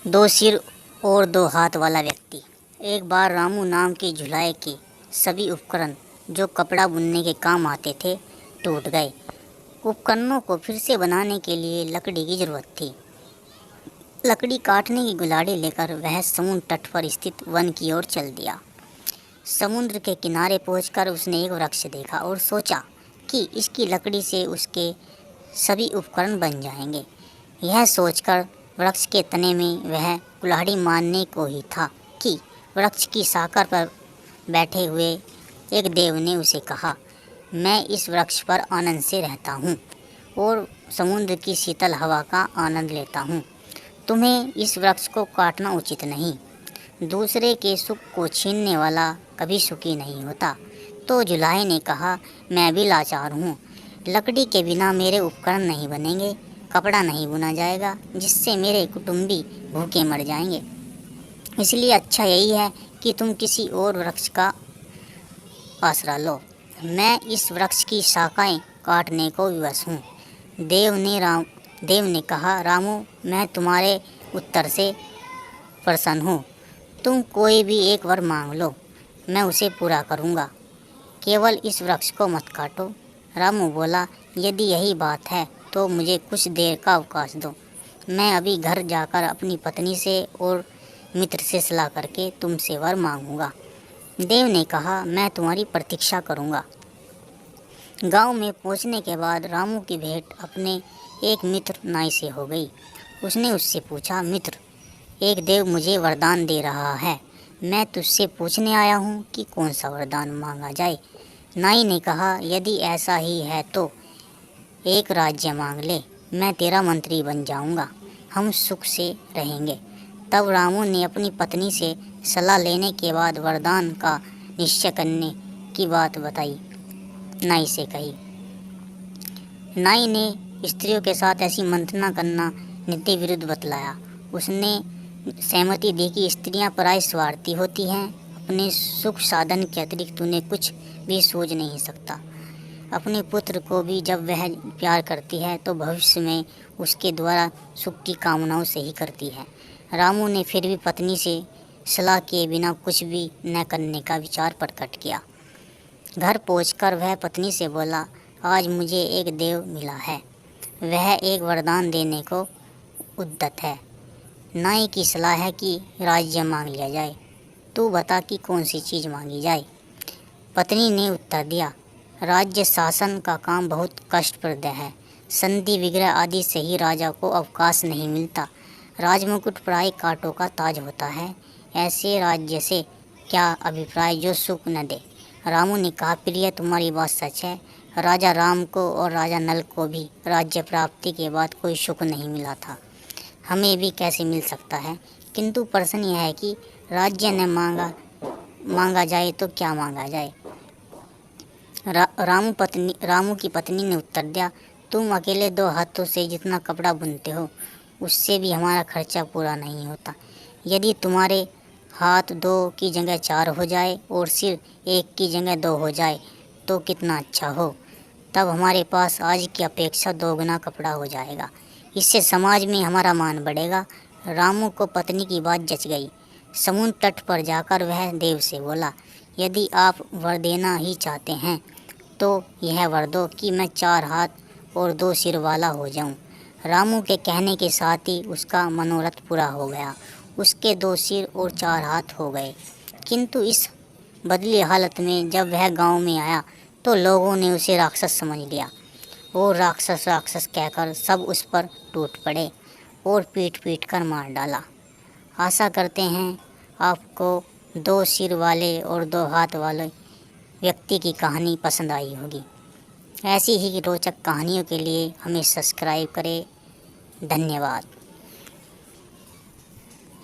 दो सिर और दो हाथ वाला व्यक्ति। एक बार रामू नाम के झुलाए के सभी उपकरण जो कपड़ा बुनने के काम आते थे टूट गए। उपकरणों को फिर से बनाने के लिए लकड़ी की जरूरत थी। लकड़ी काटने की कुल्हाड़ी लेकर वह समुद्र तट पर स्थित वन की ओर चल दिया। समुद्र के किनारे पहुंचकर उसने एक वृक्ष देखा और सोचा कि इसकी लकड़ी से उसके सभी उपकरण बन जाएंगे। यह सोचकर वृक्ष के तने में वह कुल्हाड़ी मारने को ही था कि वृक्ष की शाखा पर बैठे हुए एक देव ने उसे कहा, मैं इस वृक्ष पर आनंद से रहता हूँ और समुद्र की शीतल हवा का आनंद लेता हूँ। तुम्हें इस वृक्ष को काटना उचित नहीं। दूसरे के सुख को छीनने वाला कभी सुखी नहीं होता। तो जुलाहे ने कहा, मैं भी लाचार हूँ। लकड़ी के बिना मेरे उपकरण नहीं बनेंगे, कपड़ा नहीं बुना जाएगा, जिससे मेरे कुटुंबी भूखे मर जाएंगे। इसलिए अच्छा यही है कि तुम किसी और वृक्ष का आसरा लो। मैं इस वृक्ष की शाखाएं काटने को विवश हूँ। देव ने कहा, रामू, मैं तुम्हारे उत्तर से प्रसन्न हूँ। तुम कोई भी एक वर मांग लो, मैं उसे पूरा करूँगा। केवल इस वृक्ष को मत काटो। रामू बोला, यदि यही बात है तो मुझे कुछ देर का अवकाश दो। मैं अभी घर जाकर अपनी पत्नी से और मित्र से सलाह करके तुमसे वर मांगूंगा। देव ने कहा, मैं तुम्हारी प्रतीक्षा करूंगा। गांव में पहुंचने के बाद रामू की भेंट अपने एक मित्र नाई से हो गई। उसने उससे पूछा, मित्र, एक देव मुझे वरदान दे रहा है। मैं तुझसे पूछने आया हूँ कि कौन सा वरदान मांगा जाए। नाई ने कहा, यदि ऐसा ही है तो एक राज्य मांग ले, मैं तेरा मंत्री बन जाऊंगा, हम सुख से रहेंगे। तब रामू ने अपनी पत्नी से सलाह लेने के बाद वरदान का निश्चय करने की बात बताई, नाई से कही। नाई ने स्त्रियों के साथ ऐसी मंथना करना नीति विरुद्ध बतलाया। उसने सहमति दी कि स्त्रियां पराय स्वार्थी होती हैं, अपने सुख साधन के अतिरिक्त उन्हें कुछ भी सोच नहीं सकता। अपने पुत्र को भी जब वह प्यार करती है तो भविष्य में उसके द्वारा सुख की कामनाओं से ही करती है। रामू ने फिर भी पत्नी से सलाह किए बिना कुछ भी न करने का विचार प्रकट किया। घर पहुंचकर वह पत्नी से बोला, आज मुझे एक देव मिला है, वह एक वरदान देने को उद्यत है। नाई की सलाह है कि राज्य मांग लिया जाए, तू बता कि कौन सी चीज़ मांगी जाए। पत्नी ने उत्तर दिया, राज्य शासन का काम बहुत कष्टप्रद है, संधि विग्रह आदि से ही राजा को अवकाश नहीं मिलता। राजमुकुट प्राय कांटों का ताज होता है, ऐसे राज्य से क्या अभिप्राय जो सुख न दे। रामू ने कहा, प्रिय, तुम्हारी बात सच है। राजा राम को और राजा नल को भी राज्य प्राप्ति के बाद कोई सुख नहीं मिला था, हमें भी कैसे मिल सकता है। किंतु प्रश्न यह है कि राज्य न मांगा जाए तो क्या मांगा जाए। रामू की पत्नी ने उत्तर दिया, तुम अकेले 2 हाथों से जितना कपड़ा बुनते हो उससे भी हमारा खर्चा पूरा नहीं होता। यदि तुम्हारे हाथ 2 की जगह 4 हो जाए और सिर 1 की जगह 2 हो जाए तो कितना अच्छा हो। तब हमारे पास आज की अपेक्षा 2 गुना कपड़ा हो जाएगा। इससे समाज में हमारा मान बढ़ेगा। रामू को पत्नी की बात जच गई। समुद्र तट पर जाकर वह देव से बोला, यदि आप वर देना ही चाहते हैं तो यह वर दो कि मैं 4 हाथ और 2 सिर वाला हो जाऊं। रामू के कहने के साथ ही उसका मनोरथ पूरा हो गया। उसके 2 सिर और 4 हाथ हो गए। किंतु इस बदली हालत में जब वह गांव में आया तो लोगों ने उसे राक्षस समझ लिया और राक्षस राक्षस कहकर सब उस पर टूट पड़े और पीट पीट कर मार डाला। आशा करते हैं आपको 2 सिर वाले और 2 हाथ वाले व्यक्ति की कहानी पसंद आई होगी। ऐसी ही रोचक कहानियों के लिए हमें सब्सक्राइब करें। धन्यवाद।